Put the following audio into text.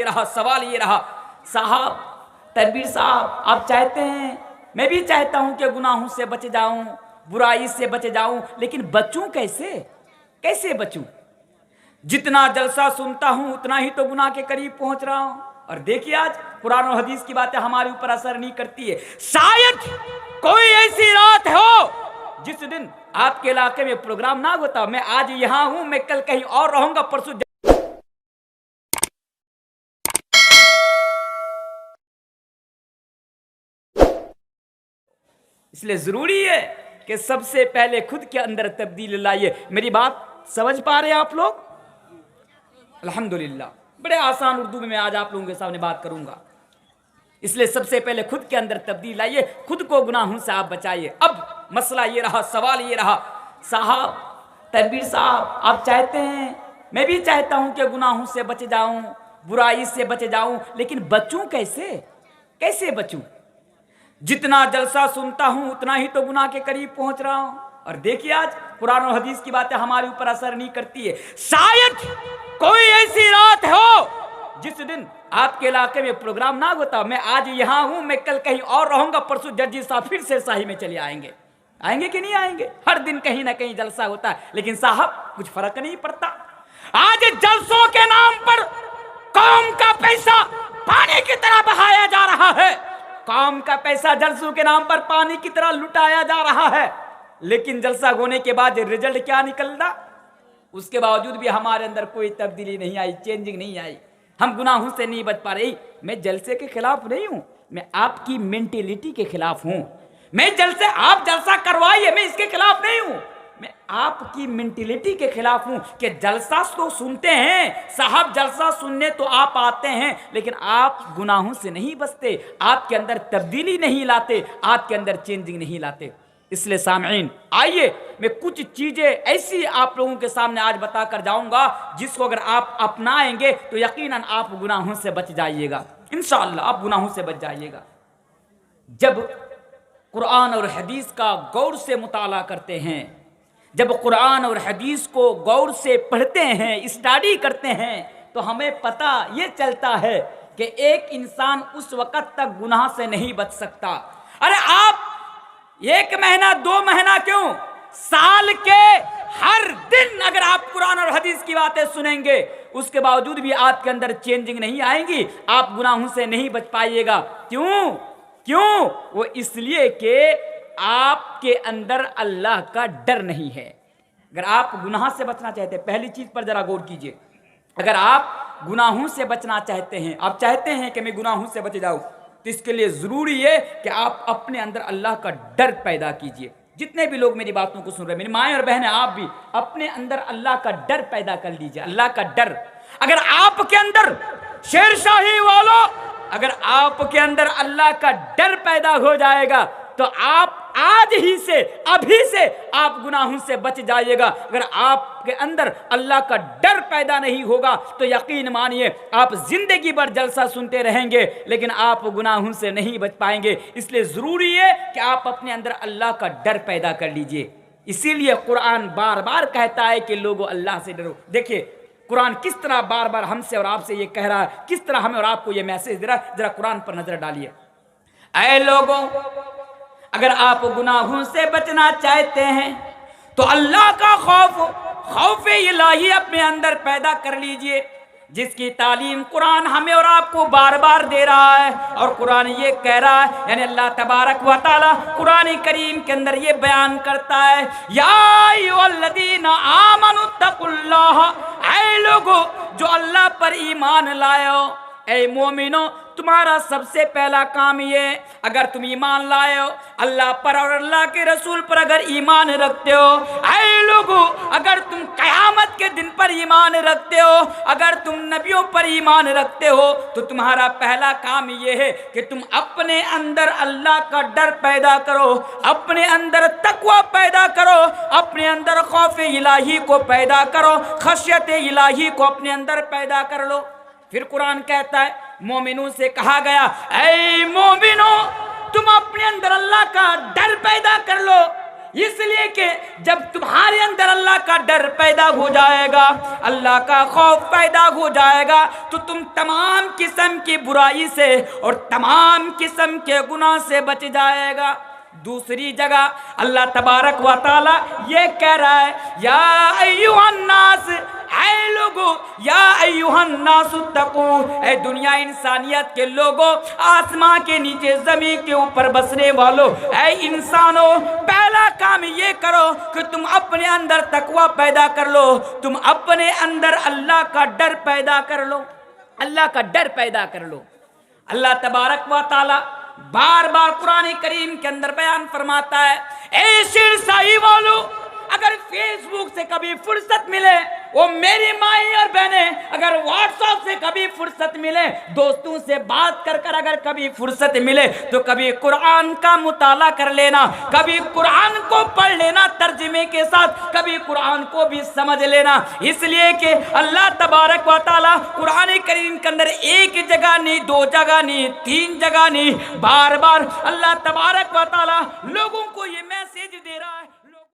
रहा, सवाल ये रहा, साहब तनवीर साहब, आप चाहते हैं, मैं भी चाहता हूं कि गुनाहों से बच जाऊं, बुराई से बच जाऊं, लेकिन बचूं कैसे? कैसे बचूं? जितना जलसा सुनता हूं उतना ही तो गुनाह के करीब पहुंच रहा हूं। और देखिए आज कुरान और हदीस की बातें हमारे ऊपर असर नहीं करती है। शायद कोई ऐसी रात हो जिस दिन आपके इलाके में प्रोग्राम ना होता। मैं आज यहां हूं, मैं कल कहीं और रहूंगा, परसों। इसलिए जरूरी है कि सबसे पहले खुद के अंदर तब्दीली लाइए। मेरी बात समझ पा रहे हैं आप लोग? अल्हम्दुलिल्लाह, बड़े आसान उर्दू में मैं आज आप लोगों के सामने बात करूंगा। इसलिए सबसे पहले खुद के अंदर तब्दीली लाइए, खुद को गुनाहों से आप बचाइए। अब मसला ये रहा, सवाल ये रहा, साहब तनवीर साहब, आप चाहते हैं, मैं भी चाहता हूं कि गुनाहों से बच जाऊं, बुराई से बच जाऊं, लेकिन बचूं कैसे? कैसे बचूं? जितना जलसा सुनता हूं उतना ही तो गुनाह के करीब पहुंच रहा हूं। और देखिए आज कुरान और हदीस की बातें हमारे ऊपर असर नहीं करती है। शायद कोई ऐसी रात हो जिस दिन आपके इलाके में प्रोग्राम ना होता। मैं आज यहां हूं, मैं कल कहीं और रहूंगा, परसों जड्जी साहब फिर से शाही में चले आएंगे। आएंगे कि नहीं आएंगे? हर दिन कहीं ना कहीं जलसा होता है, लेकिन साहब कुछ फर्क नहीं पड़ता। आज जलसों के नाम पर कौम का पैसा पानी की तरह बहाया जा रहा है। कौम का पैसा जलसों के नाम पर पानी की तरह लुटाया जा रहा है, लेकिन जलसा होने के बाद रिजल्ट क्या निकलता? उसके बावजूद भी हमारे अंदर कोई तब्दीली नहीं आई, चेंजिंग नहीं आई। हम गुनाहों से नहीं बच पा रहे। मैं जलसे के खिलाफ नहीं हूं, मैं आपकी मेंटेलिटी के खिलाफ हूं। मैं जलसे, आप जलसा करवाइए, मैं इसके खिलाफ नहीं हूं। मैं आपकी मेंटेलिटी के खिलाफ हूं कि जलसा तो सुनते हैं साहब, जलसा सुनने तो आप आते हैं, लेकिन आप गुनाहों से नहीं बचते, आपके अंदर तब्दीली नहीं लाते, आपके अंदर चेंजिंग नहीं लाते। इसलिए सामईन, आइए मैं कुछ चीजें ऐसी आप लोगों के सामने आज बताकर जाऊंगा जिसको अगर आप अपनाएंगे तो यकीनन आप गुनाहों से बच जाइएगा। इंशाअल्लाह आप गुनाहों से बच जाइएगा। जब कुरान और हदीस का गौर से मुताला करते हैं, जब कुरान और हदीस को गौर से पढ़ते हैं, स्टडी करते हैं, तो हमें पता ये चलता है कि एक इंसान उस वक़्त तक गुनाह से नहीं बच सकता। अरे आप 1 महीना 2 महीना क्यों, साल के हर दिन अगर आप कुरान और हदीस की बातें सुनेंगे, उसके बावजूद भी आपके अंदर चेंजिंग नहीं आएगी, आप गुनाहों से नहीं बच पाइएगा। क्यों? क्यों? वो इसलिए कि आपके अंदर अल्लाह का डर नहीं है। अगर आप गुनाह से बचना चाहते हैं, पहली चीज पर जरा गौर कीजिए, अगर आप गुनाहों से बचना चाहते हैं, आप चाहते हैं कि मैं गुनाहों से बच जाऊं, तो इसके लिए जरूरी है कि आप अपने अंदर अल्लाह का डर पैदा कीजिए। जितने भी लोग मेरी बातों को सुन रहे हैं, मेरी माएँ और बहनें, आप भी अपने अंदर अल्लाह का डर पैदा कर लीजिए। अल्लाह का डर अगर आपके अंदर, शेरशाही वालों, अगर आपके अंदर अल्लाह का डर पैदा हो जाएगा तो आप आज ही से, अभी से आप गुनाहों से बच जाइएगा। अगर आपके अंदर अल्लाह का डर पैदा नहीं होगा तो यकीन मानिए आप जिंदगी भर जलसा सुनते रहेंगे, लेकिन आप गुनाहों से नहीं बच पाएंगे। इसलिए जरूरी है कि आप अपने अंदर अल्लाह का डर पैदा कर लीजिए। इसीलिए कुरान बार बार कहता है कि लोगों अल्लाह से डरो। देखिए कुरान किस तरह बार बार हमसे और आपसे ये कह रहा है, किस तरह हमें और आपको ये मैसेज दे रहा है। जरा कुरान पर नजर डालिए। ऐ लोगों, अगर आप गुनाहों से बचना चाहते हैं तो अल्लाह का खौफ इलाही अपने अंदर पैदा कर लीजिए, जिसकी तालीम कुरान हमें और आपको बार बार दे रहा है। और कुरान ये कह रहा है, यानी अल्लाह तबारक व तआला कुरान करीम के अंदर ये बयान करता है, या अय्युहल्लज़ीना आमनु तक़ुल्लाह, ऐ लोगों जो अल्लाह पर ईमान लाए हो, ऐ मोमिनो तुम्हारा सबसे पहला काम ये, अगर तुम ईमान लाए हो अल्लाह पर और अल्लाह के रसूल पर अगर ईमान रखते हो, ऐ लोगों अगर तुम कयामत के दिन पर ईमान रखते हो, अगर तुम नबियों पर ईमान रखते हो, तो तुम्हारा पहला काम ये है कि तुम अपने अंदर अल्लाह का डर पैदा करो, अपने अंदर तकवा पैदा करो, अपने अंदर खौफ इलाही को पैदा करो, खशियत इलाही को अपने अंदर पैदा कर लो। फिर कुरान कहता है मोमिनों से कहा गया, ऐ मोमिनो तुम अपने अंदर अल्लाह का डर पैदा कर लो। इसलिए कि जब तुम्हारे अंदर अल्लाह का डर पैदा हो जाएगा, अल्लाह का खौफ पैदा हो जाएगा, तो तुम तमाम किस्म की बुराई से और तमाम किस्म के गुनाह से बच जाएगा। दूसरी जगह अल्लाह तबारक व तआला ये कह रहा है, या अय्युहन्नास, ऐ लोगो, या अय्युहन्नास तकू, ऐ दुनिया इंसानियत के लोगों, आसमां के नीचे जमीन के ऊपर बसने वालों, ऐ इंसानों, पहला काम ये करो कि तुम अपने अंदर तकवा पैदा कर लो, तुम अपने अंदर अल्लाह का डर पैदा कर लो, अल्लाह का डर पैदा कर लो। अल्लाह तबारक व तआला बार बार कुरान करीम के अंदर बयान फरमाता है, ऐ शिरसाई वालों, अगर फेसबुक से कभी फुर्सत मिले, वो मेरी माई और बहने, अगर व्हाट्सएप से कभी फुर्सत मिले, दोस्तों से बात कर कर अगर कभी फुर्सत मिले, तो कभी कुरान का मुताला कर लेना, कभी कुरान को पढ़ लेना तर्जुमे के साथ, कभी कुरान को भी समझ लेना। इसलिए कि अल्लाह तबारक व तआला कुरान करीम के अंदर एक जगह नहीं, दो जगह नहीं, तीन जगह नहीं, बार बार अल्लाह तबारक व तआला लोगों को ये मैसेज दे रहा है।